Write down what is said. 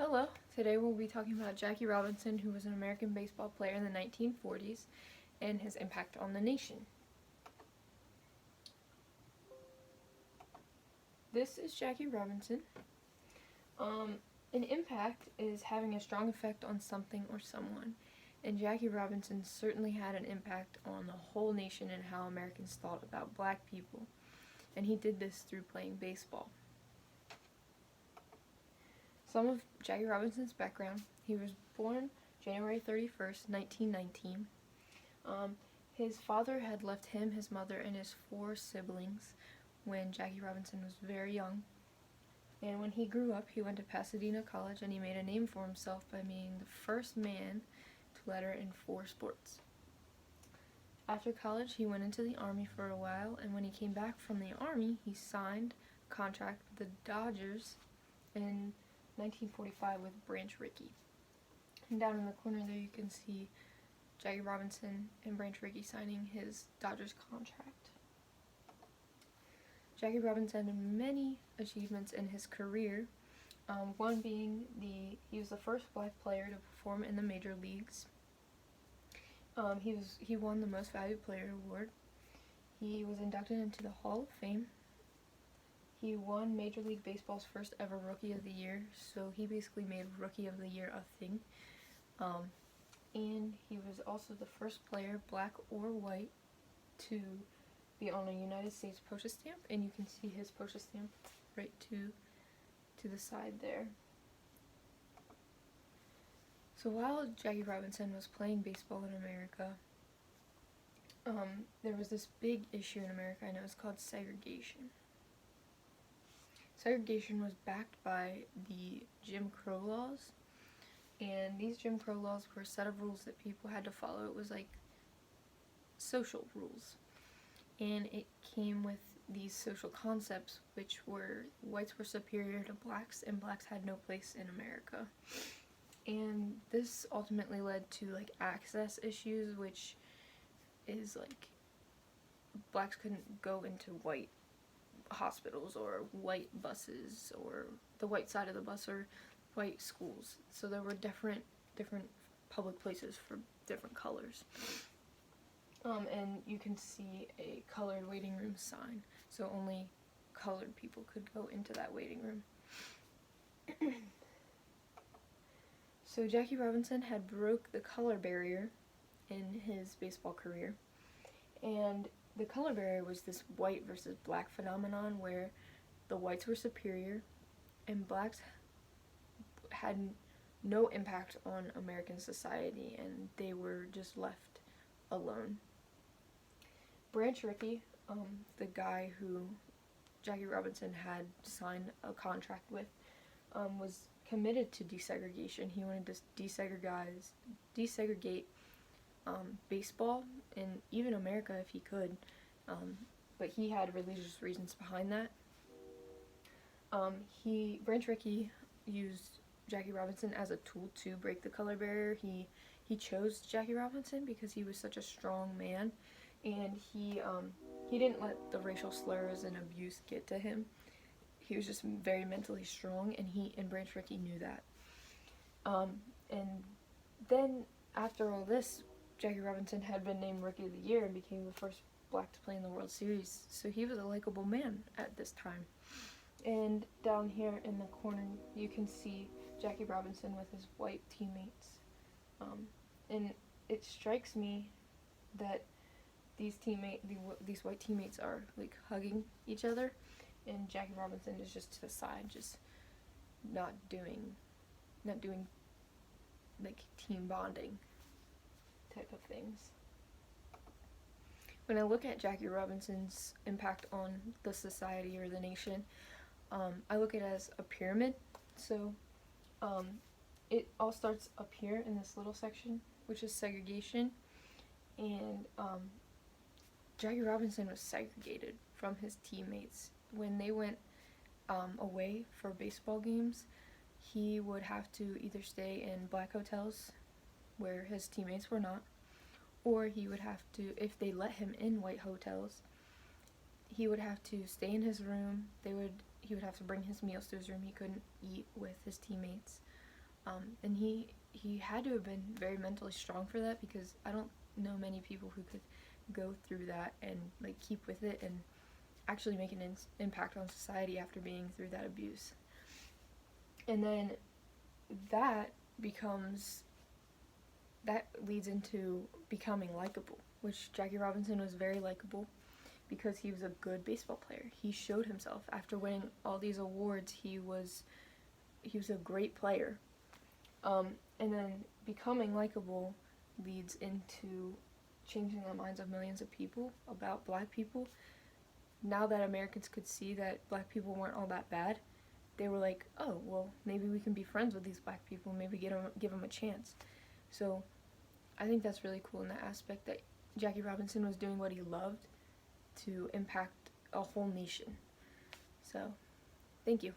Hello, today we'll be talking about Jackie Robinson, who was an American baseball player in the 1940s, and his impact on the nation. This is Jackie Robinson. An impact is having a strong effect on something or someone, and Jackie Robinson certainly had an impact on the whole nation and how Americans thought about black people, and he did this through playing baseball. Some of Jackie Robinson's background: he was born January 31st, 1919. His father had left him, his mother, and his 4 siblings when Jackie Robinson was very young. And when he grew up, he went to Pasadena College and he made a name for himself by being the first man to letter in 4 sports. After college, he went into the Army for a while, and when he came back from the Army, he signed a contract with the Dodgers in 1945 with Branch Rickey. And down in the corner there you can see Jackie Robinson and Branch Rickey signing his Dodgers contract. Jackie Robinson had many achievements in his career, one being he was the first black player to perform in the major leagues. He won the Most Valued Player award. He was inducted into the Hall of Fame. He won Major League Baseball's first ever Rookie of the Year, so he basically made Rookie of the Year a thing. And he was also the first player, black or white, to be on a United States postage stamp, and you can see his postage stamp right to the side there. So while Jackie Robinson was playing baseball in America, there was this big issue in America, and it was called segregation. Segregation was backed by the Jim Crow laws, and these Jim Crow laws were a set of rules that people had to follow. It was like social rules, and it came with these social concepts, which were whites were superior to blacks, and blacks had no place in America. And this ultimately led to like access issues, which is like blacks couldn't go into white hospitals or white buses or the white side of the bus or white schools. So there were different public places for different colors. And you can see a colored waiting room sign, so only colored people could go into that waiting room. So Jackie Robinson had broke the color barrier in his baseball career, and the color barrier was this white versus black phenomenon where the whites were superior and blacks had no impact on American society, and they were just left alone. Branch Rickey, the guy who Jackie Robinson had signed a contract with, was committed to desegregation. He wanted to desegregate baseball and even America if he could, but he had religious reasons behind that. Branch Rickey used Jackie Robinson as a tool to break the color barrier. He chose Jackie Robinson because he was such a strong man, and he didn't let the racial slurs and abuse get to him. He was just very mentally strong, and Branch Rickey knew that. And then after all this, Jackie Robinson had been named Rookie of the Year and became the first black to play in the World Series, so he was a likable man at this time. And down here in the corner, you can see Jackie Robinson with his white teammates. And it strikes me that these white teammates are like hugging each other, and Jackie Robinson is just to the side, just not doing like team bonding type of things. When I look at Jackie Robinson's impact on the society or the nation, I look at it as a pyramid. So it all starts up here in this little section, which is segregation, and Jackie Robinson was segregated from his teammates. When they went away for baseball games, he would have to either stay in black hotels where his teammates were not, or he would have to, if they let him in white hotels, he would have to stay in his room. He would have to bring his meals to his room. He couldn't eat with his teammates. And he had to have been very mentally strong for that, because I don't know many people who could go through that and like keep with it and actually make an impact on society after being through that abuse. And then that becomes that leads into becoming likable, which Jackie Robinson was very likable because he was a good baseball player. He showed himself after winning all these awards. He was a great player. And then becoming likable leads into changing the minds of millions of people about black people. Now that Americans could see that black people weren't all that bad, they were like, oh, well, maybe we can be friends with these black people, maybe give them a chance. So I think that's really cool in that aspect, that Jackie Robinson was doing what he loved to impact a whole nation. So, thank you.